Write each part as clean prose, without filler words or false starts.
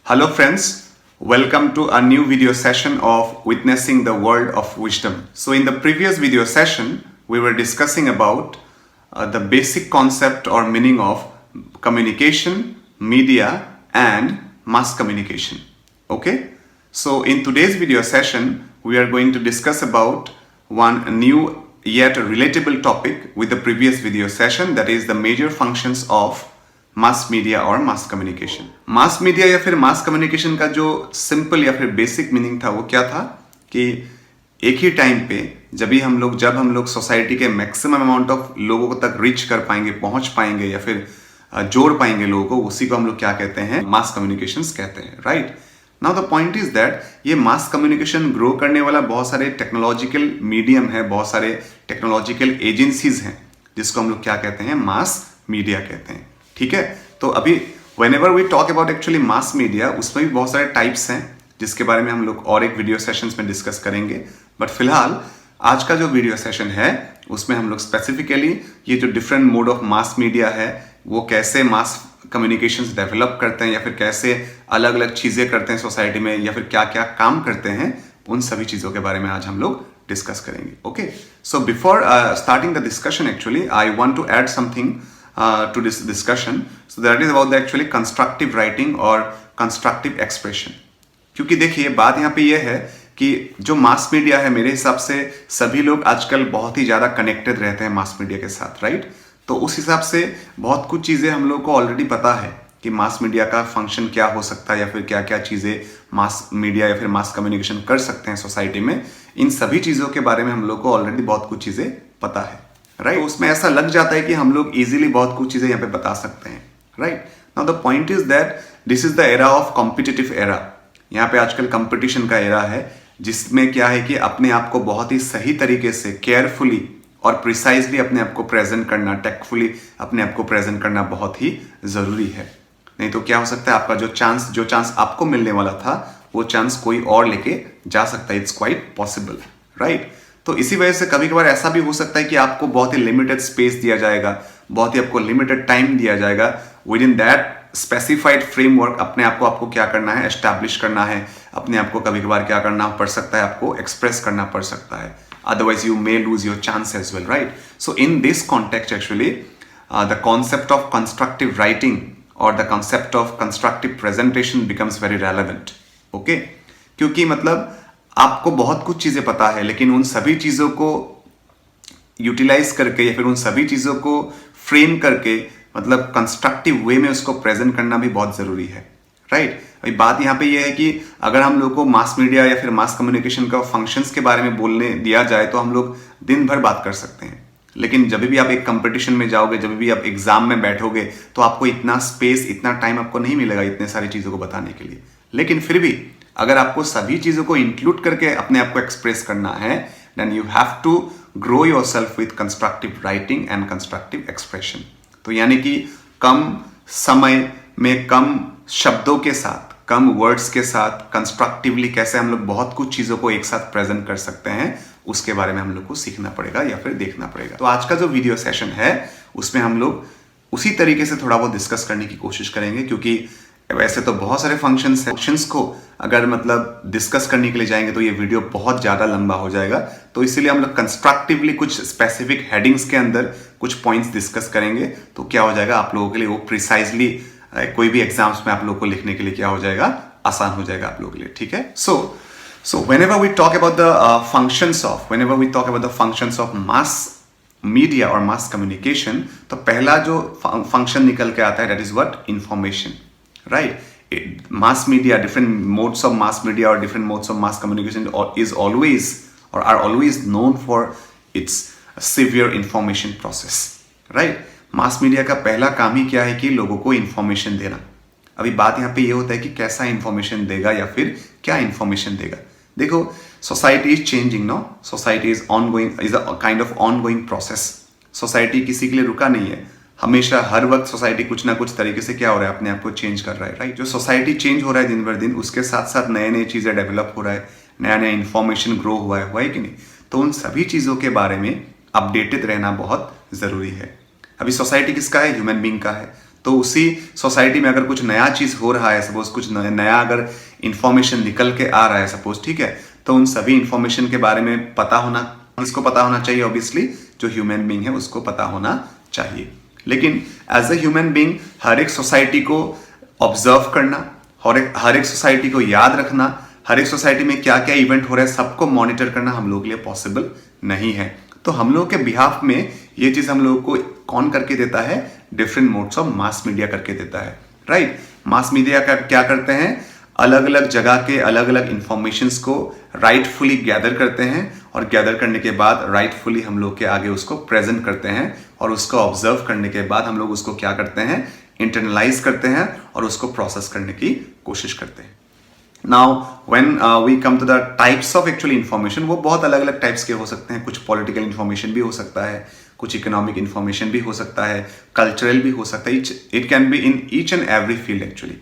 Hello friends, welcome to a new video session of Witnessing the World of Wisdom. So in the previous video session, we were discussing about the basic concept or meaning of communication, media and mass communication. Okay? So in today's video session, we are going to discuss about one new yet relatable topic with the previous video session, that is the major functions of mass media और mass communication. मास media या फिर mass communication का जो simple या फिर basic meaning था वो क्या था कि एक ही टाइम पे जब हम लोग सोसाइटी के मैक्सिमम अमाउंट ऑफ लोगों तक रीच कर पाएंगे, पहुंच पाएंगे या फिर जोड़ पाएंगे लोगों को, उसी को हम लोग क्या कहते हैं, मास कम्युनिकेशंस कहते हैं, right. Now the point is that ये मास कम्युनिकेशन ग्रो करने वाला बहुत सारे टेक्नोलॉजिकल मीडियम है, बहुत सारे टेक्नोलॉजिकल एजेंसीज हैं जिसको हम लोग क्या कहते हैं, मास मीडिया कहते हैं। ठीक है, तो अभी whenever we talk about actually mass media, उसमें भी बहुत सारे टाइप्स हैं जिसके बारे में हम लोग और एक वीडियो सेशंस में डिस्कस करेंगे। बट फिलहाल आज का जो वीडियो सेशन है उसमें हम लोग स्पेसिफिकली ये जो different mode of mass media है वो कैसे मास कम्युनिकेशंस डेवलप करते हैं या फिर कैसे अलग अलग चीज़ें करते हैं सोसाइटी में या फिर क्या क्या काम करते हैं, उन सभी चीज़ों के बारे में आज हम लोग डिस्कस करेंगे। Okay, so before starting the discussion actually I want to add something to this discussion. So that is about the actually constructive writing or constructive expression. क्योंकि देखिए बात यहाँ पे ये है कि जो मास मीडिया है मेरे हिसाब से सभी लोग आजकल बहुत ही ज़्यादा कनेक्टेड रहते हैं मास मीडिया के साथ, राइट। तो उस हिसाब से बहुत कुछ चीज़ें हम लोग को ऑलरेडी पता है कि मास मीडिया का फंक्शन क्या हो सकता है या फिर क्या क्या चीज़ें मास मीडिया या फिर मास कम्युनिकेशन कर सकते हैं सोसाइटी में। इन सभी चीज़ों के बारे में हम लोग को ऑलरेडी बहुत कुछ चीज़ें पता है, राइट। उसमें ऐसा लग जाता है कि हम लोग इजीली बहुत कुछ चीजें यहाँ पे बता सकते हैं, right. Now the point is that this is the era of competitive era. यहाँ पे आजकल कंपटीशन का एरा है जिसमें क्या है कि अपने आप को बहुत ही सही तरीके से केयरफुली और प्रिसाइजली अपने आप को प्रेजेंट करना, टेक्टफुली अपने आप को प्रेजेंट करना बहुत ही जरूरी है। नहीं तो क्या हो सकता है, आपका जो चांस आपको मिलने वाला था वो चांस कोई और लेके जा सकता है। It's quite possible, right. तो इसी वजह से कभी कभार ऐसा भी हो सकता है कि आपको बहुत ही लिमिटेड स्पेस दिया जाएगा, बहुत ही आपको लिमिटेड टाइम दिया जाएगा। With in that specified framework अपने आप को आपको क्या करना है, एस्टैब्लिश करना है। अपने आप को कभी कभार क्या करना पड़ सकता है, आपको एक्सप्रेस करना पड़ सकता है, otherwise you may lose your chance as well, right. So in this context actually the concept of constructive writing और the concept of constructive presentation becomes very relevant. Okay, क्योंकि मतलब आपको बहुत कुछ चीजें पता है लेकिन उन सभी चीजों को यूटिलाइज करके या फिर उन सभी चीजों को फ्रेम करके मतलब कंस्ट्रक्टिव वे में उसको प्रेजेंट करना भी बहुत जरूरी है, राइट। अभी बात यहाँ पे ये है कि अगर हम लोग को मास मीडिया या फिर मास कम्युनिकेशन का फंक्शंस के बारे में बोलने दिया जाए तो हम लोग दिन भर बात कर सकते हैं, लेकिन जब भी आप एक कंपटीशन में जाओगे, जब भी आप एग्जाम में बैठोगे तो आपको इतना स्पेस, इतना टाइम आपको नहीं मिलेगा इतने सारी चीजों को बताने के लिए। लेकिन फिर भी अगर आपको सभी चीजों को इंक्लूड करके अपने आप को एक्सप्रेस करना है, then you have to grow yourself with constructive writing and constructive expression. तो यानी कि कम समय में कम शब्दों के साथ, कम वर्ड्स के साथ कंस्ट्रक्टिवली कैसे हम लोग बहुत कुछ चीजों को एक साथ प्रेजेंट कर सकते हैं, उसके बारे में हम लोग को सीखना पड़ेगा या फिर देखना पड़ेगा। तो आज का जो वीडियो सेशन है उसमें हम लोग उसी तरीके से थोड़ा बहुत डिस्कस करने की कोशिश करेंगे, क्योंकि वैसे तो बहुत सारे फंक्शंस को अगर मतलब डिस्कस करने के लिए जाएंगे तो ये वीडियो बहुत ज़्यादा लंबा हो जाएगा। तो इसीलिए हम लोग कंस्ट्रक्टिवली कुछ स्पेसिफिक हेडिंग्स के अंदर कुछ पॉइंट्स डिस्कस करेंगे। तो क्या हो जाएगा आप लोगों के लिए वो प्रिसाइजली कोई भी एग्जाम्स में आप लोगों को लिखने के लिए क्या हो जाएगा, आसान हो जाएगा आप लोगों के लिए, ठीक है। सो whenever we talk about the functions of mass media और mass communication, तो पहला जो फंक्शन निकल के आता है that is what, information, right? Mass media, different modes of mass media or different modes of mass communication is always or are always known for its severe information process, right? Mass media का पहला काम ही क्या है कि लोगों को information देना। अभी बात यहाँ पे ये होता है कि कैसा इंफॉर्मेशन देगा या फिर क्या इंफॉर्मेशन देगा। देखो, society is changing, no, society is ongoing, is a kind of ongoing process. Society किसी के लिए रुका नहीं है, हमेशा हर वक्त सोसाइटी कुछ ना कुछ तरीके से क्या हो रहा है, अपने आप को चेंज कर रहा है, राइट। जो सोसाइटी चेंज हो रहा है दिन भर दिन, उसके साथ साथ नए नए चीज़ें डेवलप हो रहा है, नया नया इन्फॉर्मेशन ग्रो हुआ है कि नहीं। तो उन सभी चीज़ों के बारे में अपडेटेड रहना बहुत ज़रूरी है। अभी सोसाइटी किसका है, ह्यूमन बीइंग का है। तो उसी सोसाइटी में अगर कुछ नया चीज हो रहा है, सपोज कुछ नया अगर इंफॉर्मेशन निकल के आ रहा है सपोज, ठीक है, तो उन सभी इंफॉर्मेशन के बारे में पता होना, किसको पता होना चाहिए? ऑब्वियसली जो ह्यूमन बीइंग है उसको पता होना चाहिए। लेकिन एज अ ह्यूमन बीइंग हर एक सोसाइटी को ऑब्जर्व करना, हर एक सोसाइटी को याद रखना, हर एक सोसाइटी में क्या क्या इवेंट हो रहा है सबको मॉनिटर करना हम लोगों के लिए पॉसिबल नहीं है। तो हम लोगों के बिहाफ में ये चीज हम लोगों को कौन करके देता है? Different modes of mass media करके देता है, राइट। मास मीडिया का क्या करते हैं? अलग अलग जगह के अलग अलग इंफॉर्मेशंस को राइटफुली गैदर करते हैं और गैदर करने के बाद राइटफुली हम लोग के आगे उसको प्रेजेंट करते हैं और उसको ऑब्जर्व करने के बाद हम लोग उसको क्या करते हैं? इंटरनलाइज करते हैं और उसको प्रोसेस करने की कोशिश करते हैं। Now when we come to the types of actually information, वो बहुत अलग अलग टाइप्स के हो सकते हैं। कुछ पॉलिटिकल इंफॉर्मेशन भी हो सकता है, कुछ इकोनॉमिक इंफॉर्मेशन भी हो सकता है, कल्चरल भी हो सकता है। It can be in each and every field actually,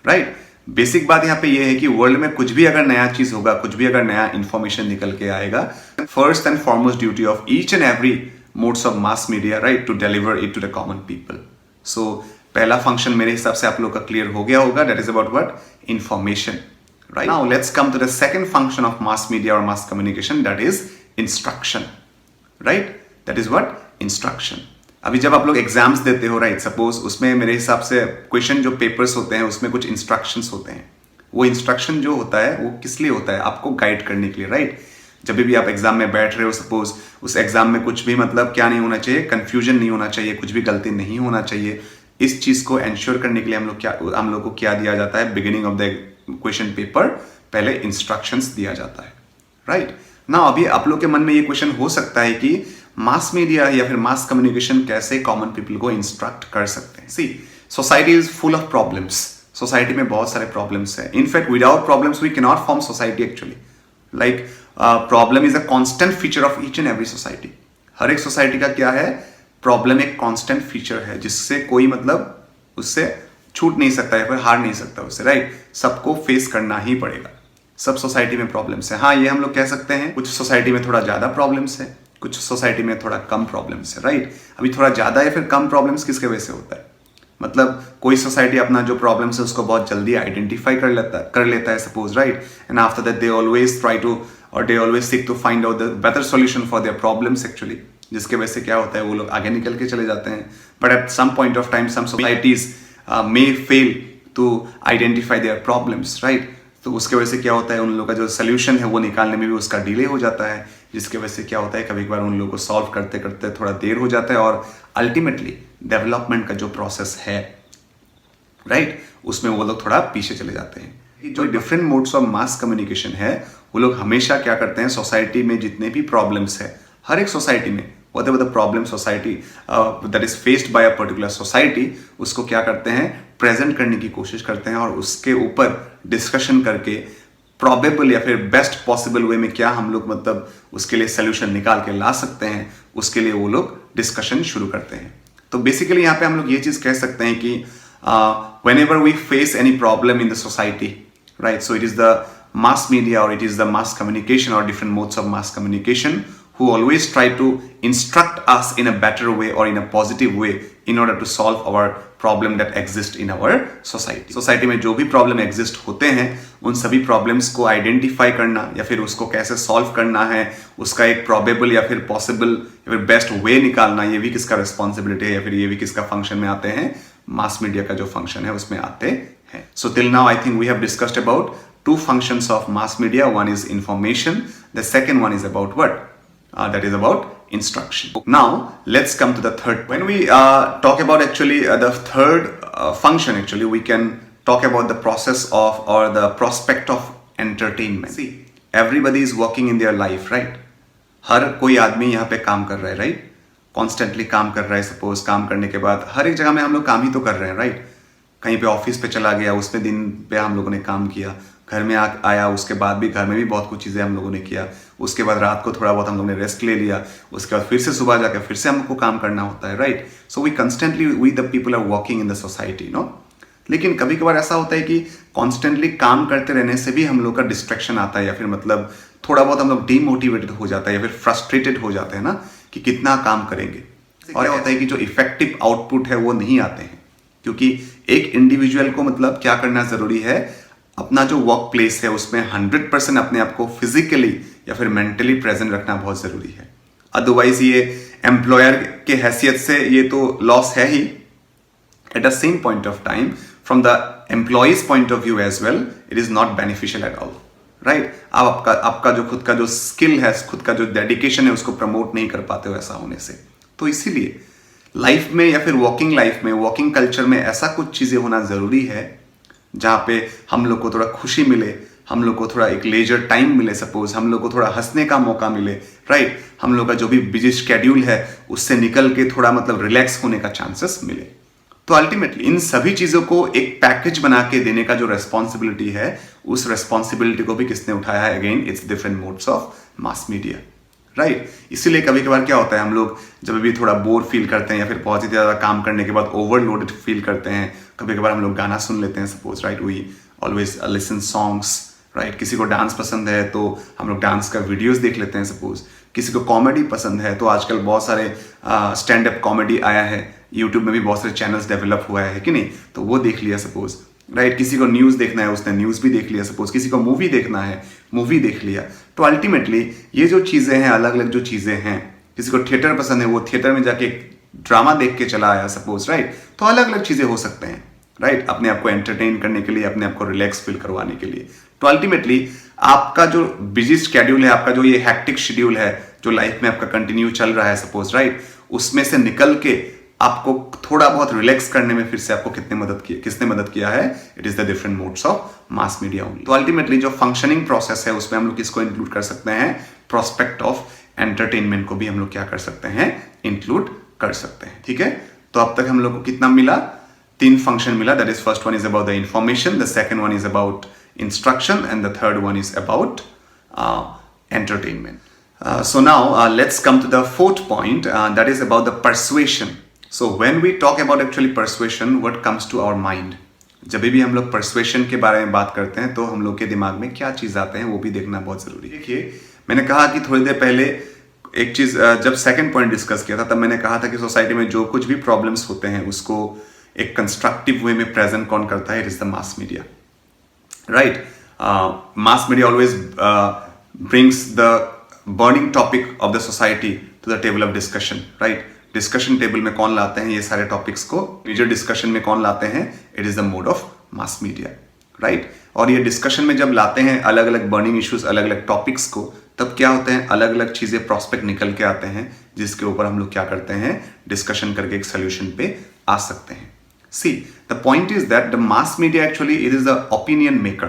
right. Basic बात यहाँ पे ये है कि वर्ल्ड में कुछ भी अगर नया चीज होगा, कुछ भी अगर नया इंफॉर्मेशन निकल के आएगा, first and foremost duty of each and every modes of mass media, right, to deliver it to the common people. So पहला फंक्शन मेरे हिसाब से आप लोग का क्लियर हो गया होगा, that is about what? Information, right? Now let's come to the second function of mass media or mass communication, that is instruction, right? That is what? Instruction. अभी जब आप लोग एग्जाम्स देते हो, राइट, सपोज उसमें मेरे हिसाब से क्वेश्चन जो पेपर्स होते हैं उसमें कुछ इंस्ट्रक्शंस होते हैं। वो इंस्ट्रक्शन जो होता है वो किस लिए होता है? आपको गाइड करने के लिए, राइट। जब भी आप एग्जाम में बैठ रहे हो, सपोज उस एग्जाम में कुछ भी मतलब क्या नहीं होना चाहिए? कंफ्यूजन नहीं होना चाहिए, कुछ भी गलती नहीं होना चाहिए। इस चीज को एंश्योर करने के लिए हम लोग को क्या दिया जाता है? Beginning of the question paper पहले इंस्ट्रक्शंस दिया जाता है, राइट ना। अभी आप लोग के मन में ये क्वेश्चन हो सकता है कि मास मीडिया या फिर मास कम्युनिकेशन कैसे कॉमन पीपल को इंस्ट्रक्ट कर सकते हैं? See, society is full of problems. Society में बहुत सारे प्रॉब्लम्स है। In fact without problems we can not form society actually. Like problem is a constant feature of each and every society. हर एक सोसाइटी का क्या है? प्रॉब्लम एक कांस्टेंट फीचर है जिससे कोई मतलब उससे छूट नहीं सकता है, कोई हार नहीं सकता उससे, राइट। सबको फेस करना ही पड़ेगा। सब सोसाइटी में प्रॉब्लम्स है। हाँ, ये हम लोग कह सकते हैं कुछ सोसाइटी में थोड़ा ज्यादा प्रॉब्लम्स है, कुछ सोसाइटी में थोड़ा कम प्रॉब्लम्स है, राइट। अभी थोड़ा ज्यादा या फिर कम प्रॉब्लम्स किसके वजह से होता है? मतलब कोई सोसाइटी अपना जो प्रॉब्लम्स है उसको बहुत जल्दी आइडेंटिफाई कर लेता है suppose, right, and after that they always try to और they always seek to find out the better solution for their problems actually, जिसके वजह से क्या होता है? वो लोग आगे निकल के चले जाते हैं। But at some point of time some societies may fail to identify their problems, right? तो उसके वजह से क्या होता है? उन लोगों का जो सोल्यूशन है वो निकालने में भी उसका डिले हो जाता है, जिसके वजह से क्या होता है? कभी कभार उन लोगों को सॉल्व करते करते थोड़ा देर हो जाता है और अल्टीमेटली डेवलपमेंट का जो प्रोसेस है, राइट, उसमें वो लोग थोड़ा पीछे चले जाते हैं। जो different modes of mass communication है वो लोग हमेशा क्या करते हैं? सोसाइटी में जितने भी प्रॉब्लम्स है, हर एक सोसाइटी में whatever the problem society that is faced by a particular society, उसको क्या करते हैं? प्रेजेंट करने की कोशिश करते हैं और उसके ऊपर डिस्कशन करके प्रॉबेबल या फिर बेस्ट पॉसिबल वे में क्या हम लोग मतलब उसके लिए सोल्यूशन निकाल के ला सकते हैं, उसके लिए वो लोग डिस्कशन शुरू करते हैं। तो बेसिकली यहाँ पे हम लोग ये चीज कह सकते हैं कि whenever we face any problem in the society, right, so it is the mass media or it is the mass communication or different modes of mass communication who always try to instruct us in a better way or in a positive way in order to solve our problem that exist in our society. Society में जो भी problem exist होते हैं उन सभी problems को identify करना या फिर उसको कैसे solve करना है, उसका एक probable या फिर possible या फिर best way निकालना, ये भी किसका responsibility है या फिर ये भी किसका function में आते हैं? mass media का जो function है उसमें आते हैं। So till now I think we have discussed about two functions of mass media. One is information, the second one is about what? That is about instruction. Now let's come to the third. When we talk about actually the third function, actually we can talk about the process of or the prospect of entertainment. See, everybody is working in their life, right? हर कोई आदमी यहाँ पे काम कर रहा है, right? Constantly काम कर रहा है। सपोज काम करने के बाद हर एक जगह में हम लोग काम ही तो कर रहे हैं, right? कहीं पे ऑफिस पे चला गया, उसमें दिन पे हम लोगों ने काम किया, घर में आया, उसके बाद भी घर में भी बहुत कुछ चीज़ें हम लोगों ने किया, उसके बाद रात को थोड़ा बहुत हम लोगों ने रेस्ट ले लिया, उसके बाद फिर से सुबह जाकर फिर से हमको काम करना होता है, right. So we constantly we the people are working in the society, no. लेकिन कभी कभार ऐसा होता है कि कॉन्स्टेंटली काम करते रहने से भी हम लोग का डिस्ट्रैक्शन आता है या फिर मतलब थोड़ा बहुत हम लोग डीमोटिवेटेड हो जाता है या फिर फ्रस्ट्रेटेड हो जाते हैं ना कि कितना काम करेंगे, और क्या होता है कि जो इफेक्टिव आउटपुट है वो नहीं आते हैं। क्योंकि एक इंडिविजुअल को मतलब क्या करना जरूरी है, अपना जो वर्क प्लेस है उसमें 100% अपने आप को फिजिकली या फिर मेंटली प्रेजेंट रखना बहुत जरूरी है। अदरवाइज ये एम्प्लॉयर के हैसियत से ये तो लॉस है ही, at the same point of time from the employee's point of view as well it is not beneficial at all, right? आप आपका जो खुद का जो स्किल है, खुद का जो डेडिकेशन है उसको प्रमोट नहीं कर पाते हो ऐसा होने से। तो इसीलिए लाइफ में या फिर वर्किंग लाइफ में, वर्किंग कल्चर में ऐसा कुछ चीजें होना जरूरी है जहां पे हम लोग को थोड़ा खुशी मिले, हम लोग को थोड़ा एक लेजर टाइम मिले, सपोज हम लोग को थोड़ा हंसने का मौका मिले, राइट? हम लोग का जो भी बिजी शेड्यूल है उससे निकल के थोड़ा मतलब रिलैक्स होने का चांसेस मिले। तो अल्टीमेटली इन सभी चीजों को एक पैकेज बना के देने का जो रेस्पॉन्सिबिलिटी है, उस रेस्पॉन्सिबिलिटी को भी किसने उठाया है? Again it's different modes of mass media, right? इसीलिए कभी कभार क्या होता है, हम लोग जब भी थोड़ा बोर फील करते हैं या फिर बहुत ही ज्यादा काम करने के बाद ओवरलोडेड फील करते हैं, कभी कभार हम लोग गाना सुन लेते हैं, suppose, right? We always listen songs, right? किसी को डांस पसंद है तो हम लोग डांस का वीडियोस देख लेते हैं, सपोज। किसी को कॉमेडी पसंद है तो आजकल बहुत सारे स्टैंड अप कॉमेडी आया है, यूट्यूब में भी बहुत सारे चैनल्स डेवलप हुआ है कि नहीं, तो वो देख लिया, सपोज, राइट? किसी को न्यूज़ देखना है उसने न्यूज़ भी देख लिया, सपोज। किसी को मूवी देखना है, मूवी देख लिया। तो अल्टीमेटली ये जो चीज़ें हैं, अलग अलग जो चीज़ें हैं, किसी को थिएटर पसंद है वो थिएटर में जाके ड्रामा देख के चला आया, सपोज, राइट? तो अलग अलग चीज़ें हो सकते हैं, राइट? अपने आप को एंटरटेन करने के लिए, अपने आप को रिलैक्स फील करवाने के लिए। तो अल्टीमेटली आपका जो बिजी शेड्यूल है, आपका जो ये हैक्टिक शेड्यूल है जो लाइफ में आपका कंटिन्यू चल रहा है, सपोज, राइट? उसमें से निकल के आपको थोड़ा बहुत रिलैक्स करने में फिर से आपको किसने मदद किया है? It is the different modes of mass media only. तो अल्टीमेटली जो फंक्शनिंग प्रोसेस है उसमें हम लोग किसको इंक्लूड कर सकते हैं? प्रोस्पेक्ट ऑफ एंटरटेनमेंट को भी हम लोग क्या कर सकते हैं? इंक्लूड कर सकते हैं, ठीक है? तो अब तक हम लोग को कितना मिला? 3 फंक्शन मिला। That is first one is about the information, the second one is about instruction, and the third one is about entertainment. So now let's come to the fourth point, that is about the persuasion. So when we talk about actually persuasion, what comes to our mind? जब भी हम लोग persuasion के बारे में बात करते हैं तो हम लोग के दिमाग में क्या चीज़ आते हैं वो भी देखना बहुत ज़रूरी है। देखिए, मैंने कहा कि थोड़ी देर पहले एक चीज़ जब सेकंड पॉइंट डिस्कस किया था तब मैंने कहा था कि सोसाइटी में जो कुछ भी प्रॉब्लम्स होते हैं उसको एक कंस्ट्रक्टिव वे में प्रेजेंट कौन करता है? It is the mass media, right? Mass media always brings the burning topic of the society to the table of discussion, right? Discussion table में कौन लाते हैं ये सारे टॉपिक्स को? मेजर डिस्कशन में कौन लाते हैं? It is the mode of mass media, right? और ये डिस्कशन में जब लाते हैं अलग अलग बर्निंग इश्यूज, अलग अलग टॉपिक्स को, तब क्या होते हैं? अलग अलग चीजें प्रॉस्पेक्ट निकल के आते हैं जिसके ऊपर हम लोग क्या करते हैं? डिस्कशन करके एक सोल्यूशन पे आ सकते हैं। See, the point is that the mass media actually it is the opinion maker,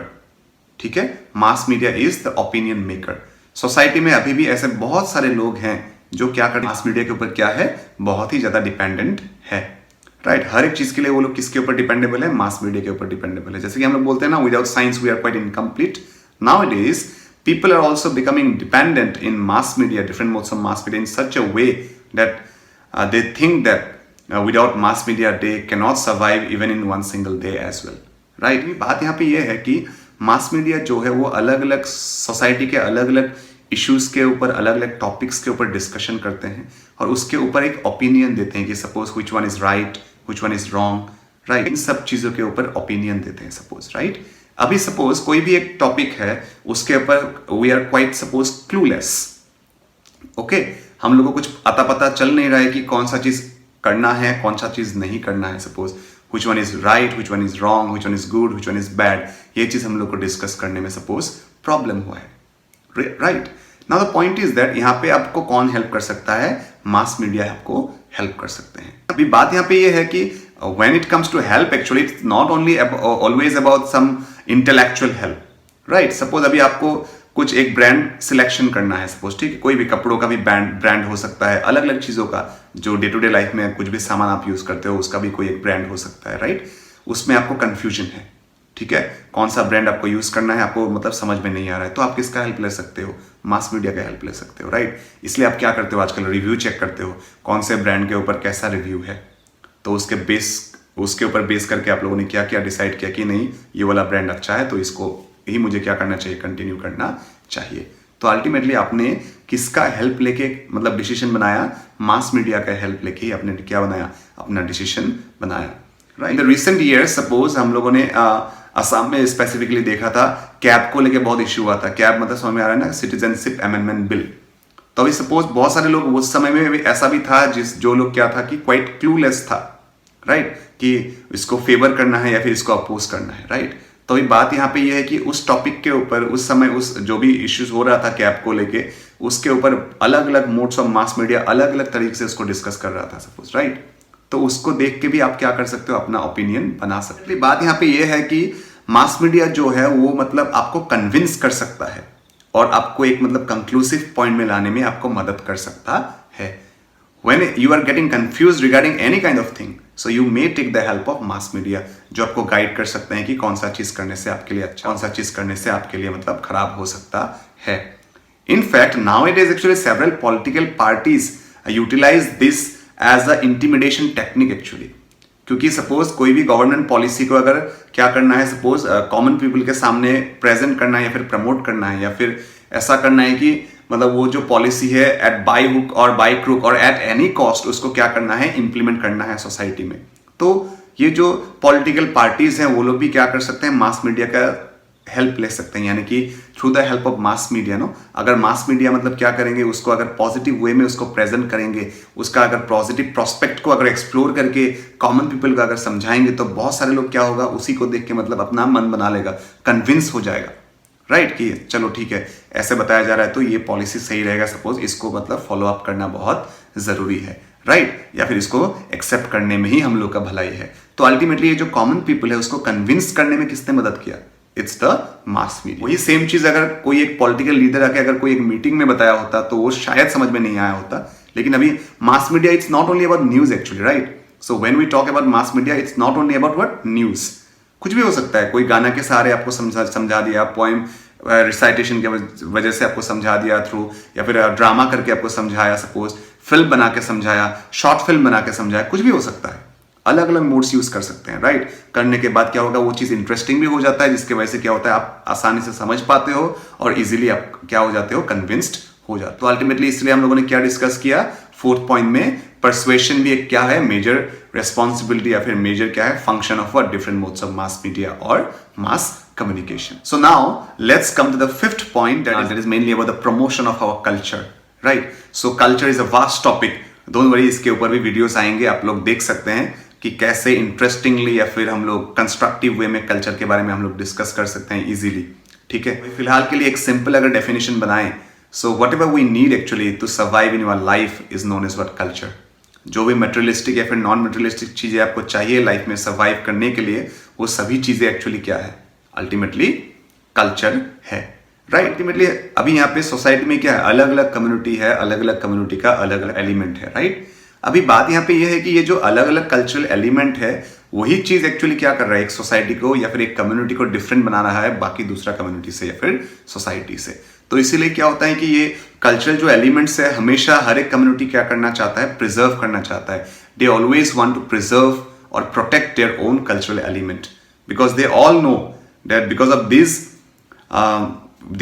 ठीक है? Mass media is the opinion maker. Society में अभी भी ऐसे बहुत सारे लोग हैं जो क्या करते हैं? मास मीडिया के ऊपर क्या है? बहुत ही ज्यादा डिपेंडेंट है, राइट? हर एक चीज के लिए वो लोग किसके ऊपर डिपेंडेबल है? मास मीडिया के ऊपर डिपेंडेबल है। जैसे कि हम लोग बोलते हैं ना, without science we are quite incomplete. Nowadays people are also becoming dependent in mass media, different modes of mass media in such a way that they think that without mass media they cannot survive even in one single day as well, right? बात यहाँ पे ये है कि mass media जो है वो अलग अलग सोसाइटी के अलग अलग इश्यूज के ऊपर, अलग अलग टॉपिक्स के ऊपर डिस्कशन करते हैं और उसके ऊपर एक ओपिनियन देते हैं कि suppose which one is right, which one is wrong, right? इन सब चीजों के ऊपर ओपिनियन देते हैं, सपोज, राइट? अभी सपोज कोई भी एक टॉपिक है उसके ऊपर we are quite suppose clueless, okay? हम लोग को कुछ अता पता चल नहीं रहा है कि कौन सा चीज करना है, कौन सा चीज नहीं करना है, suppose which one is right, which one is wrong, which one is good, which one is bad, ये चीज हम लोग को डिस्कस करने में सपोज प्रॉब्लम हुआ है, right? Now the point is that यहाँ पे आपको कौन हेल्प कर सकता है? मास मीडिया आपको हेल्प कर सकते हैं। अभी बात यहाँ पे ये है कि when it comes to help actually it's not only always about some intellectual help, right? Suppose अभी आपको कुछ एक ब्रांड सिलेक्शन करना है, सपोज, ठीक है? कोई भी कपड़ों का भी ब्रांड हो सकता है, अलग अलग चीज़ों का जो डे टू डे लाइफ में कुछ भी सामान आप यूज़ करते हो उसका भी कोई एक ब्रांड हो सकता है, राइट? उसमें आपको कंफ्यूजन है, ठीक है? कौन सा ब्रांड आपको यूज़ करना है, आपको मतलब समझ में नहीं आ रहा है, तो आप किसका हेल्प ले सकते हो? मास मीडिया का हेल्प ले सकते हो, राइट? इसलिए आप क्या करते हो आजकल? रिव्यू चेक करते हो, कौन से ब्रांड के ऊपर कैसा रिव्यू है, तो उसके ऊपर बेस करके आप लोगों ने क्या क्या डिसाइड किया कि नहीं ये वाला ब्रांड अच्छा है तो इसको ही मुझे क्या करना चाहिए? कंटिन्यू करना चाहिए। तो अल्टीमेटली आपने किसका हेल्प लेके मतलब डिसीजन बनाया? मास मीडिया का हेल्प लेके आपने क्या बनाया? अपना डिसीजन बनाया। Right. In the recent years suppose हम लोगों ने असम में स्पेसिफिकली देखा था, कैब को लेके बहुत इश्यू हुआ था। कैब मतलब समझ में आ रहा है ना, सिटीजनशिप अमेंडमेंट बिल। तो अभी सपोज बहुत सारे लोग उस समय में ऐसा भी था जो लोग क्या था कि क्वाइट क्लूलेस था, राइट, कि इसको फेवर करना है या फिर इसको अपोज करना है, राइट। तो अभी बात यहाँ पे ये है कि उस टॉपिक के ऊपर उस समय उस जो भी इश्यूज हो रहा था कैब को लेके, उसके ऊपर अलग अलग मोड्स ऑफ मास मीडिया अलग अलग तरीके से उसको डिस्कस कर रहा था सपोज, राइट। तो उसको देख के भी आप क्या कर सकते हो, अपना ओपिनियन बना सकते हो। बात यहाँ पे ये है कि मास मीडिया जो है वो मतलब आपको कन्विंस कर सकता है और आपको एक मतलब कंक्लूसिव पॉइंट में लाने में आपको मदद कर सकता है। When you are getting confused regarding any kind of thing, so you may take the help of mass media, जो आपको गाइड कर सकते हैं कि कौन सा चीज करने से आपके लिए अच्छा, कौन सा चीज करने से आपके लिए मतलब खराब हो सकता है। In fact, nowadays actually several political parties utilize this as a intimidation technique actually, क्योंकि सपोज कोई भी गवर्नमेंट पॉलिसी को अगर क्या करना है, सपोज कॉमन पीपल के सामने प्रेजेंट करना है या फिर प्रमोट करना है या फिर ऐसा करना है कि मतलब वो जो पॉलिसी है एट बाय हुक और बाय क्रुक और एट एनी कॉस्ट उसको क्या करना है, इंप्लीमेंट करना है सोसाइटी में। तो ये जो पॉलिटिकल पार्टीज हैं वो लोग भी क्या कर सकते हैं, मास मीडिया का हेल्प ले सकते हैं, यानी कि through the help of mass media. No, अगर मास मीडिया मतलब क्या करेंगे, उसको अगर पॉजिटिव वे में उसको प्रेजेंट करेंगे, उसका अगर पॉजिटिव प्रोस्पेक्ट को अगर एक्सप्लोर करके कॉमन पीपल को अगर समझाएंगे, तो बहुत सारे लोग क्या होगा, उसी को देख के मतलब अपना मन बना लेगा, कन्विंस हो जाएगा, राइट, कि चलो ठीक है ऐसे बताया जा रहा है तो ये पॉलिसी सही रहेगा, सपोज इसको मतलब फॉलो अप करना बहुत जरूरी है, राइट, या फिर इसको एक्सेप्ट करने में ही हम लोग का भलाई है। तो अल्टीमेटली ये जो कॉमन पीपल है उसको कन्विंस करने में किसने मदद किया, इट्स द मास मीडिया। वही सेम चीज अगर कोई एक पॉलिटिकल लीडर आके अगर कोई एक मीटिंग में बताया होता तो वो शायद समझ में नहीं आया होता, लेकिन अभी mass media it's not only about news actually, right. So when we talk about mass media it's not only about what news, कुछ भी हो सकता है, कोई गाना के सहारे आपको समझा दिया, पोएम रिसाइटेशन की वजह से आपको समझा दिया थ्रू, या फिर ड्रामा करके आपको समझाया, सपोज फिल्म बना के समझाया, शॉर्ट फिल्म बना के समझाया, कुछ भी हो सकता है, अलग अलग मोड्स यूज कर सकते हैं, राइट। करने के बाद क्या होगा, वो चीज इंटरेस्टिंग भी हो जाता है, जिसकी वजह से क्या होता है आप आसानी से समझ पाते हो और इजीली आप क्या हो जाते हो, कन्विंस्ड हो जाते हो। तो अल्टीमेटली इसलिए हम लोगों ने क्या डिस्कस किया, फोर्थ पॉइंट में परसुएशन भी एक क्या है, मेजर रेस्पॉन्सिबिलिटी या फिर मेजर क्या है, function of different modes of mass media और मास communication. So now let's come to the fifth point that is mainly about the promotion of our culture, right? So culture is a vast topic. Don't worry, इसके ऊपर भी videos आएंगे, आप लोग देख सकते हैं कि कैसे इंटरेस्टिंगली या फिर हम लोग कंस्ट्रक्टिव वे में कल्चर के बारे में हम लोग डिस्कस कर सकते हैं इजीली, ठीक है। फिलहाल के लिए एक सिंपल अगर डेफिनेशन बनाएं, so whatever we need actually to survive in your life is known as what culture. जो भी मटेरियलिस्टिक या फिर नॉन मटेरियलिस्टिक चीजें आपको चाहिए लाइफ में सर्वाइव करने के लिए, वो सभी चीजें एक्चुअली क्या है, अल्टीमेटली कल्चर है, राइट। अल्टीमेटली अभी यहाँ पे सोसाइटी में क्या है, अलग अलग कम्युनिटी है, अलग अलग कम्युनिटी का अलग अलग एलिमेंट है, राइट। अभी बात यहाँ पे ये है कि ये जो अलग अलग कल्चरल एलिमेंट है वही चीज एक्चुअली क्या कर रहा है, एक सोसाइटी को या फिर एक कम्युनिटी को डिफरेंट बना रहा है बाकी दूसरा कम्युनिटी से या फिर सोसाइटी से। तो इसीलिए क्या होता है कि ये कल्चरल जो एलिमेंट्स है हमेशा हर एक कम्युनिटी क्या करना चाहता है, प्रिजर्व करना चाहता है। They always want to preserve और protect their own cultural element, because they all know that because of these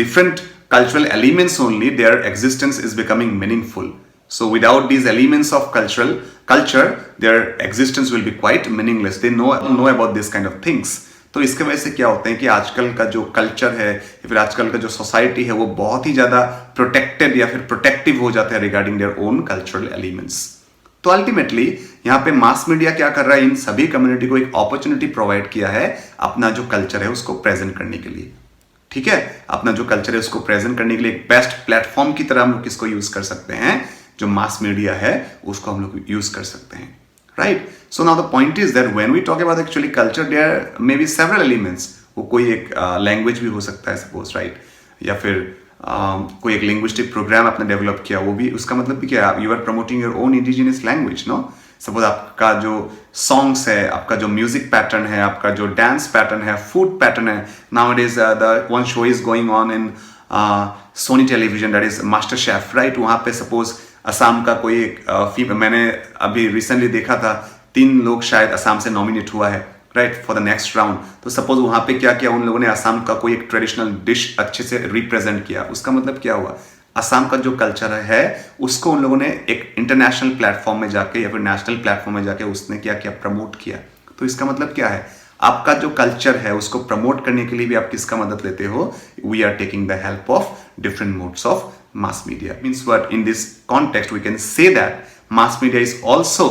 different cultural elements only their existence is becoming meaningful. So without these elements of culture their existence will be quite meaningless. They know about this kind of things. तो इसके वजह से क्या होता है कि आजकल का जो कल्चर है या फिर आजकल का जो सोसाइटी है वो बहुत ही ज्यादा प्रोटेक्टेड या फिर प्रोटेक्टिव हो जाता है regarding their own cultural elements. तो अल्टीमेटली यहाँ पे मास मीडिया क्या कर रहा है, इन सभी कम्युनिटी को एक अपॉर्चुनिटी प्रोवाइड किया है अपना जो कल्चर है उसको प्रेजेंट करने के लिए, ठीक है। अपना जो कल्चर है उसको प्रेजेंट करने के लिए एक बेस्ट प्लेटफॉर्म की तरह हम लोग किसको यूज कर सकते हैं, जो मास मीडिया है उसको हम लोग यूज कर सकते हैं, right. So now the point is that when we talk about actually culture there may be several elements. वो कोई एक लैंग्वेज भी हो सकता है सपोज, राइट, या फिर कोई एक लिंग्विस्टिक प्रोग्राम आपने डेवलप किया, वो भी उसका मतलब भी क्या है, you are promoting your own indigenous language, no. Suppose आपका जो सॉन्ग्स है, आपका जो म्यूजिक पैटर्न है, आपका जो डांस पैटर्न है, फूड पैटर्न है। Nowadays the one show is going on in Soni television, that is master chef, right. वहां पे सपोज असम का कोई एक मैंने अभी रिसेंटली देखा था, 3 लोग शायद असम से नॉमिनेट हुआ है, right, for the next round. तो सपोज वहां पे क्या किया उन लोगों ने, असम का कोई एक ट्रेडिशनल डिश अच्छे से रिप्रेजेंट किया। उसका मतलब क्या हुआ, असम का जो कल्चर है उसको उन लोगों ने एक इंटरनेशनल प्लेटफॉर्म में जाके या फिर नेशनल प्लेटफॉर्म में जाके उसने क्या किया, प्रमोट किया। तो इसका मतलब क्या है, आपका जो कल्चर है उसको प्रमोट करने के लिए भी आप किसका मदद लेते हो, we are taking the help of different modes of mass media. Means what? In this context we can say that mass media is also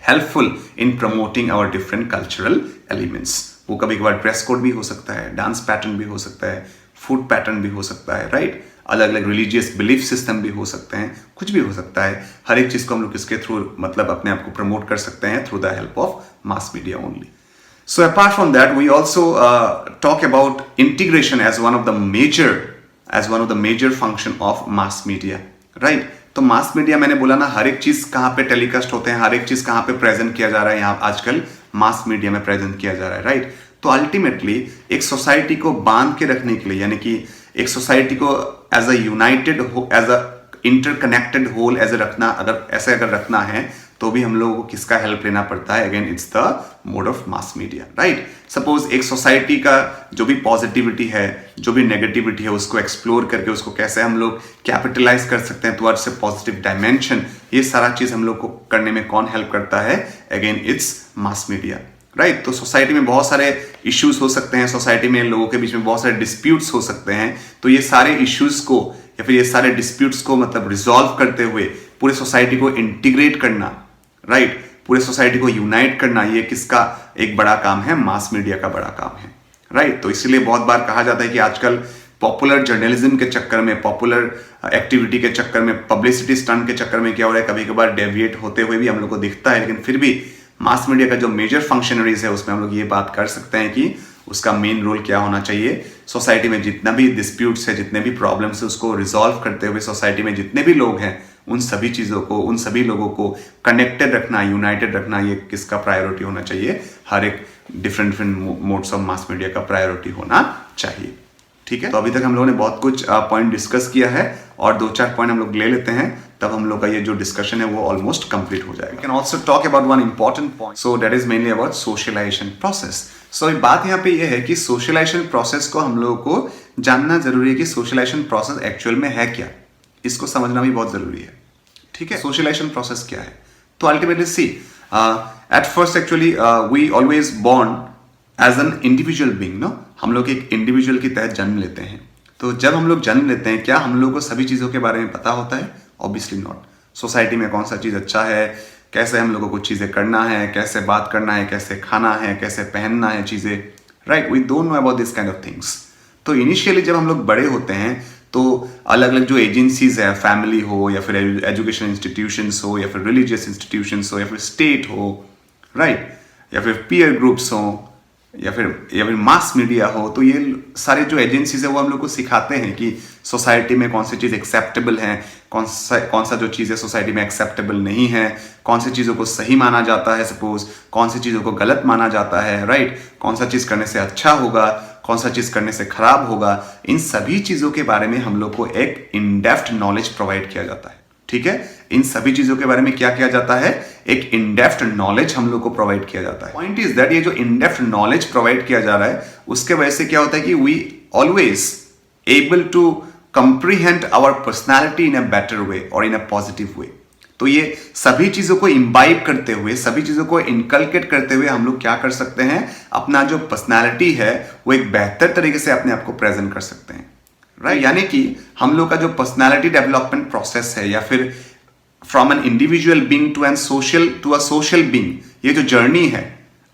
helpful in promoting our different cultural elements. वो कभी कभार dress code भी हो सकता है, dance pattern भी हो सकता है, फूड पैटर्न भी हो सकता है, राइट, अलग अलग रिलीजियस बिलीफ सिस्टम भी हो सकते हैं, कुछ भी हो सकता है। हर एक चीज को हम लोग किसके थ्रू मतलब अपने आप को प्रमोट कर सकते हैं, through the help of mass media only. So apart from that, we also talk about integration as one of the major function of mass media, right? तो मास मीडिया मैंने बोला ना, हर एक चीज कहाँ पे टेलीकास्ट होते हैं, हर एक चीज कहाँ पे प्रेजेंट किया जा रहा है, यहाँ आजकल मास मीडिया में प्रेजेंट किया जा रहा है, राइट? तो अल्टीमेटली एक सोसाइटी को बांध के रखने के लिए, यानी कि एक सोसाइटी को as a united, as a interconnected whole as रखना, अगर रखना है तो भी हम लोगों को किसका हेल्प लेना पड़ता है, again it's the mode of mass media, right? Suppose एक सोसाइटी का जो भी पॉजिटिविटी है, जो भी नेगेटिविटी है, उसको एक्सप्लोर करके उसको कैसे हम लोग कैपिटलाइज कर सकते हैं टुवर्ड्स ए पॉजिटिव डायमेंशन, ये सारा चीज हम लोग को करने में कौन हेल्प करता है, again its mass media, right? तो सोसाइटी में बहुत सारे इश्यूज हो सकते हैं, सोसाइटी में लोगों के बीच में बहुत सारे डिस्प्यूट्स हो सकते हैं, तो ये सारे इश्यूज को या फिर ये सारे डिस्प्यूट्स को मतलब रिजॉल्व करते हुए पूरे सोसाइटी को इंटीग्रेट करना, राइट, पूरे सोसाइटी को यूनाइट करना, ये किसका एक बड़ा काम है, मास मीडिया का बड़ा काम है, राइट? तो इसीलिए बहुत बार कहा जाता है कि आजकल पॉपुलर जर्नलिज्म के चक्कर में, पॉपुलर एक्टिविटी के चक्कर में, पब्लिसिटी स्टंट के चक्कर में क्या हो रहा है, कभी कभार डेविएट होते हुए भी हम लोग को दिखता है, लेकिन फिर भी मास मीडिया का जो मेजर फंक्शनरीज है उसमें हम लोग ये बात कर सकते हैं कि उसका मेन रोल क्या होना चाहिए, सोसाइटी में जितना भी डिस्प्यूट्स है, जितने भी प्रॉब्लम्स है, उसको रिजॉल्व करते हुए सोसाइटी में जितने भी लोग हैं उन सभी चीजों को, उन सभी लोगों को कनेक्टेड रखना, यूनाइटेड रखना, ये किसका प्रायोरिटी होना चाहिए, हर एक different modes of mass media का प्रायोरिटी होना चाहिए, ठीक है? तो अभी तक हम लोगों ने बहुत कुछ पॉइंट डिस्कस किया है और 2-4 पॉइंट हम लोग ले लेते हैं, तब हम लोग का ये जो डिस्कशन है वो ऑलमोस्ट कंप्लीट हो जाएगा. Can also talk about one important point, so that is mainly about socialization process. So बात यहाँ पे ये है कि सोशलाइजेशन प्रोसेस को हम लोगों को जानना जरूरी है कि सोशलाइजेशन प्रोसेस एक्चुअल में है क्या, इसको समझना भी बहुत जरूरी है, ठीक है? सोशलाइजेशन प्रोसेस क्या है? तो ultimately see at first actually we always born as an individual being, no, हम लोग एक इंडिविजुअल की तहत जन्म लेते हैं. तो जब हम लोग जन्म लेते हैं, क्या हम लोग को सभी चीजों के बारे में पता होता है? Obviously not. सोसाइटी में कौन सा चीज अच्छा है, कैसे हम लोगों को चीजें करना है, कैसे बात करना है, कैसे खाना है, कैसे पहनना है चीजें, right? We don't know about this kind of things. तो इनिशियली जब हम लोग बड़े होते हैं तो अलग अलग जो एजेंसीज है, फैमिली हो या फिर एजुकेशन इंस्टीट्यूशंस हो या फिर रिलीजियस इंस्टीट्यूशंस हो या फिर स्टेट हो, राइट, या फिर पीयर ग्रुप्स हो या फिर मास मीडिया हो, तो ये सारे जो एजेंसीज है वो हम लोग को सिखाते हैं कि सोसाइटी में कौन सी चीज़ एक्सेप्टेबल है, कौन सा जो चीज़ है सोसाइटी में एक्सेप्टेबल नहीं है, कौन सी चीज़ों को सही माना जाता है, सपोज कौन सी चीज़ों को गलत माना जाता है, राइट, कौन सा चीज़ करने से अच्छा होगा, कौन सा चीज़ करने से खराब होगा. इन सभी चीज़ों के बारे में हम लोग को एक इन डेप्थ नॉलेज प्रोवाइड किया जाता है, ठीक है? इन सभी चीजों के बारे में क्या किया जाता है, एक इन डेप्थ नॉलेज हम लोग को प्रोवाइड किया जाता है. पॉइंट इज दैट ये जो इन डेप्थ नॉलेज प्रोवाइड किया जा रहा है उसके वजह से क्या होता है कि we always able to comprehend our personality in a better way और इन अ पॉजिटिव वे. तो ये सभी चीजों को इम्बाइब करते हुए, सभी चीजों को इनकलकेट करते हुए हम लोग क्या कर सकते हैं, अपना जो पर्सनैलिटी है वो एक बेहतर तरीके से अपने आप को प्रेजेंट कर सकते हैं, राइट? यानी कि हम लोग का जो पर्सनालिटी डेवलपमेंट प्रोसेस है या फिर from an individual being to a social being, ये जो जर्नी है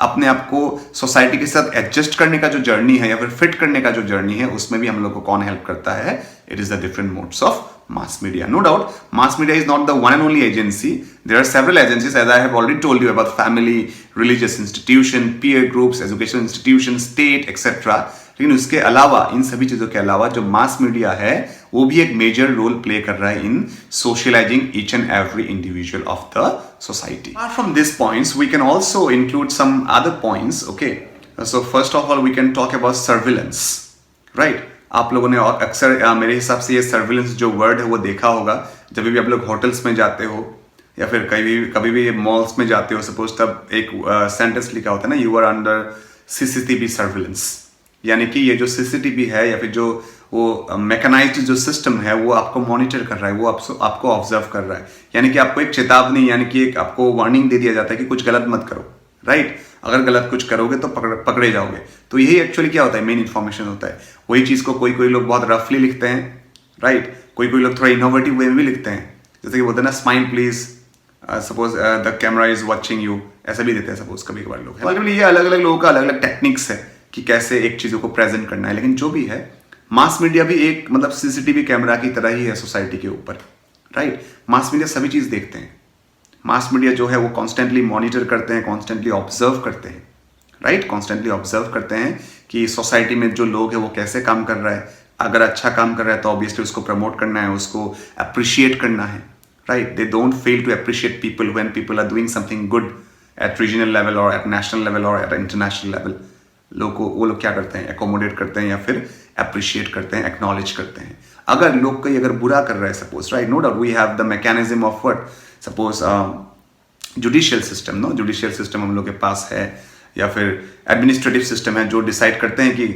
अपने आप को सोसाइटी के साथ एडजस्ट करने का जो जर्नी है या फिर फिट करने का जो जर्नी है, उसमें भी हम लोग को कौन हेल्प करता है, it is the different modes of mass media. No doubt, mass media is not the one and only agency. There are several agencies, as I have already told you about family, religious institution, peer groups, educational institutions, state, etc. लेकिन उसके अलावा, इन सभी चीजों के अलावा जो mass media है वो भी एक मेजर रोल प्ले कर रहा है in socializing each and every individual of the society. Apart from these points, we can also include some other points. Okay, so first of all, we can talk about surveillance, right? आप लोगों ने और अक्सर मेरे हिसाब से ये surveillance जो वर्ड है वो देखा होगा जब भी आप लोग होटल्स में जाते हो या फिर कभी भी मॉल्स में जाते हो, सपोज तब एक सेंटेंस लिखा होता है ना, you are under CCTV surveillance. यानी कि ये जो सीसीटीवी है या फिर जो वो मैकेनाइज्ड जो सिस्टम है वो आपको मॉनिटर कर रहा है, वो आपको ऑब्जर्व कर रहा है. यानी कि आपको एक चेतावनी, यानी कि एक आपको वार्निंग दे दिया जाता है कि कुछ गलत मत करो, राइट? अगर गलत कुछ करोगे तो पकड़े जाओगे। तो यही एक्चुअली क्या होता है, मेन इन्फॉर्मेशन होता है। वही चीज़ को कोई लोग बहुत रफली लिखते हैं, राइट, कोई लोग थोड़ा इनोवेटिव वे में भी लिखते हैं, जैसे कि बोलते हैं ना smile please, suppose the camera is watching you, ऐसा भी देते हैं सपोज कभी कभार लोग। अल्टीमेटली ये अलग अलग लोगों का अलग अलग टेक्निक्स है कि कैसे एक चीज़ों को प्रेजेंट करना है। लेकिन जो भी है, मास मीडिया भी एक मतलब सीसीटीवी कैमरा की तरह ही है सोसाइटी के ऊपर, राइट। मास मीडिया सभी चीज़ देखते हैं। मास मीडिया जो है वो कॉन्स्टेंटली मॉनिटर करते हैं, कॉन्स्टेंटली ऑब्जर्व करते हैं, राइट, कॉन्स्टेंटली ऑब्जर्व करते हैं कि सोसाइटी में जो लोग हैं वो कैसे काम कर रहा है। अगर अच्छा काम कर रहा है तो ऑब्वियसली उसको प्रमोट करना है, उसको अप्रिशिएट करना है, right. They don't fail to appreciate people when people are doing something good at regional level और एट नेशनल लेवल और एट इंटरनेशनल लेवल। वो लोग क्या करते हैं, एकोमोडेट करते हैं या फिर अप्रिशिएट करते हैं, एक्नॉलेज करते हैं। अगर लोग कोई अगर बुरा कर रहा है suppose, right, no doubt we have the mechanism of what, suppose judicial system, no, judicial system हम लोग के पास है, या फिर एडमिनिस्ट्रेटिव सिस्टम है जो डिसाइड करते हैं कि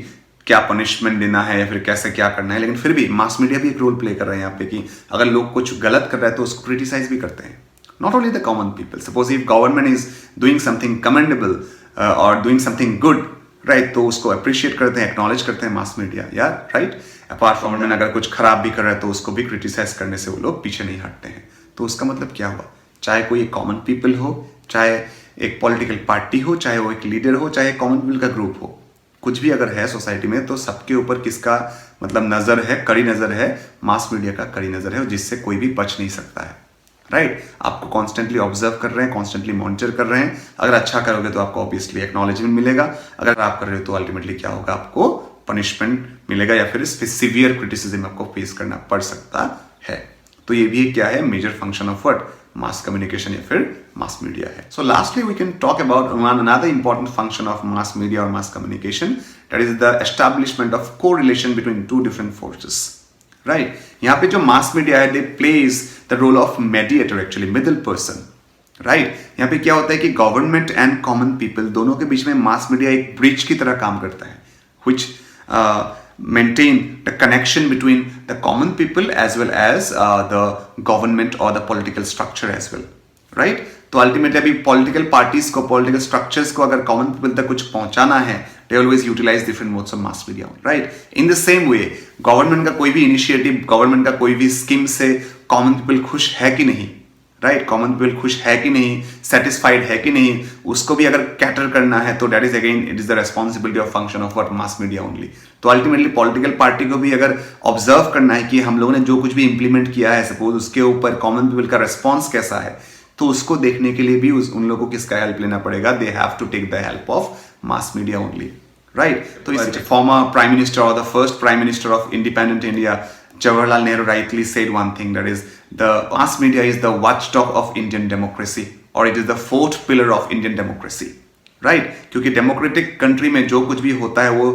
क्या पनिशमेंट देना है या फिर कैसे क्या करना है। लेकिन फिर भी मास मीडिया भी एक रोल प्ले कर रहे हैं यहाँ पे कि अगर लोग कुछ गलत कर रहे हैं तो उसको क्रिटिसाइज भी करते हैं। Not only the common people, suppose if government is doing something commendable और डूइंग समथिंग गुड, राइट, तो उसको अप्रिशिएट करते हैं, एक्नॉलेज करते हैं मास मीडिया, यार, राइट। अपार्ट फ्रॉम गवर्नमेंट अगर कुछ खराब भी कर रहा है तो उसको भी क्रिटिसाइज करने से वो लोग पीछे नहीं हटते हैं। तो उसका मतलब क्या हुआ, चाहे कोई कॉमन पीपल हो, चाहे एक पॉलिटिकल पार्टी हो, चाहे वो एक लीडर हो, चाहे कॉमन पीपल का ग्रुप हो, कुछ भी अगर है सोसाइटी में तो सबके ऊपर किसका मतलब नजर है, कड़ी नजर है, मास मीडिया का कड़ी नजर है, जिससे कोई भी बच नहीं सकता है, राइट। आपको कॉन्स्टेंटली ऑब्जर्व कर रहे हैं, कॉन्स्टेंटली मॉनिटर कर रहे हैं। अगर अच्छा करोगे तो आपको ऑब्वियसली एक्नॉलेजमेंट मिलेगा, अगर आप कर रहे हो तो अल्टीमेटली क्या होगा, आपको पनिशमेंट मिलेगा या फिर सिवियर क्रिटिसिज्म आपको फेस करना पड़ सकता है। तो ये भी क्या है, major function of what, mass communication या फिर मास मीडिया है। So lastly we can talk about another important function of mass media और mass communication, that is the establishment of correlation between two different forces, right. यहाँ पे जो mass media है, they plays the role of mediator, actually middle person, right. यहाँ पे क्या होता है कि गवर्नमेंट एंड कॉमन पीपल दोनों के बीच में मास मीडिया एक ब्रिज की तरह काम करता है, which maintain the connection between the common people as well as the government or the political structure as well, right? तो अल्टीमेटली अभी पॉलिटिकल पार्टीज को, पॉलिटिकल स्ट्रक्चर्स को अगर कॉमन पीपल तक कुछ पहुंचाना है, they always utilize different modes of mass media, right? In the same way, government का कोई भी इनिशिएटिव, गवर्नमेंट का कोई भी स्कीम से कॉमन पीपल खुश है कि नहीं, राइट, कॉमन पीपल खुश है कि नहीं, सेटिस्फाइड है कि नहीं, उसको भी अगर कैटर करना है तो that is again it is the responsibility of function of what, mass media only. तो अल्टीमेटली पॉलिटिकल पार्टी को भी अगर ऑब्जर्व करना है कि हम लोगों ने जो कुछ भी इंप्लीमेंट किया है, सपोज उसके ऊपर कॉमन पीपल का रेस्पॉन्स कैसा है, तो उसको देखने के लिए भी उन लोगों को किसका हेल्प लेना पड़ेगा, they have to take the help of mass media only, right. तो इस फॉर्मर प्राइम मिनिस्टर और the first prime minister of independent India Jawaharlal Nehru rightly said one thing, that is the mass media is the watchdog of Indian democracy, or it is the fourth pillar of Indian democracy, right? क्योंकि democratic country में जो कुछ भी होता है वो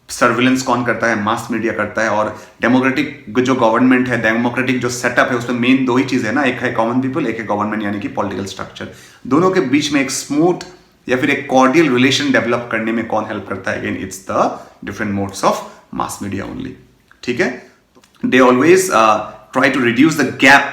surveillance कौन करता है, मास मीडिया करता है। और डेमोक्रेटिक जो गवर्नमेंट है, डेमोक्रेटिक जो सेटअप है, उसमें मेन दो ही चीज है ना, एक है कॉमन पीपल, एक है गवर्नमेंट यानी कि पॉलिटिकल स्ट्रक्चर। दोनों के बीच में एक स्मूथ या फिर एक कॉर्डियल रिलेशन डेवलप करने में कौन हेल्प करता है, again it's the different modes of mass media only, ठीक है। They always try to reduce the gap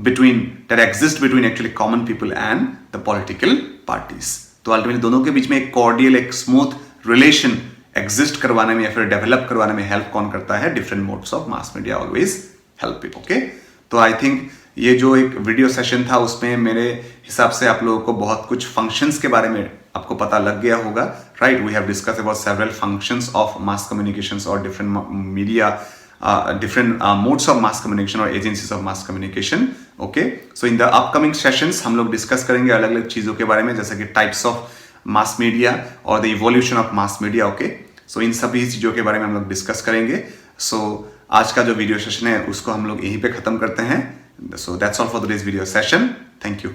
that exists between actually common people and the political parties. तो अल्टीमेटली दोनों के बीच में एक कॉर्डियल, एक स्मूथ रिलेशन एग्जिस्ट करवाने में या फिर डेवलप करवाने में हेल्प कौन करता है, different modes of mass media always help it, okay. तो आई थिंक ये जो एक वीडियो सेशन था उसमें मेरे हिसाब से आप लोगों को बहुत कुछ फंक्शंस के बारे में आपको पता लग गया होगा, right. We have discuss about several functions of mass communications और different media, different modes of mass communication or agencies of mass communication, okay. So in the upcoming sessions हम लोग डिस्कस करेंगे अलग अलग चीज़ों के बारे में, जैसे कि टाइप्स ऑफ मास मीडिया और the evolution of mass media, okay. So इन सभी चीज़ों के बारे में हम लोग डिस्कस करेंगे। सो आज का जो वीडियो सेशन है उसको हम लोग यहीं पे ख़त्म करते हैं। So that's all for this video session, thank you.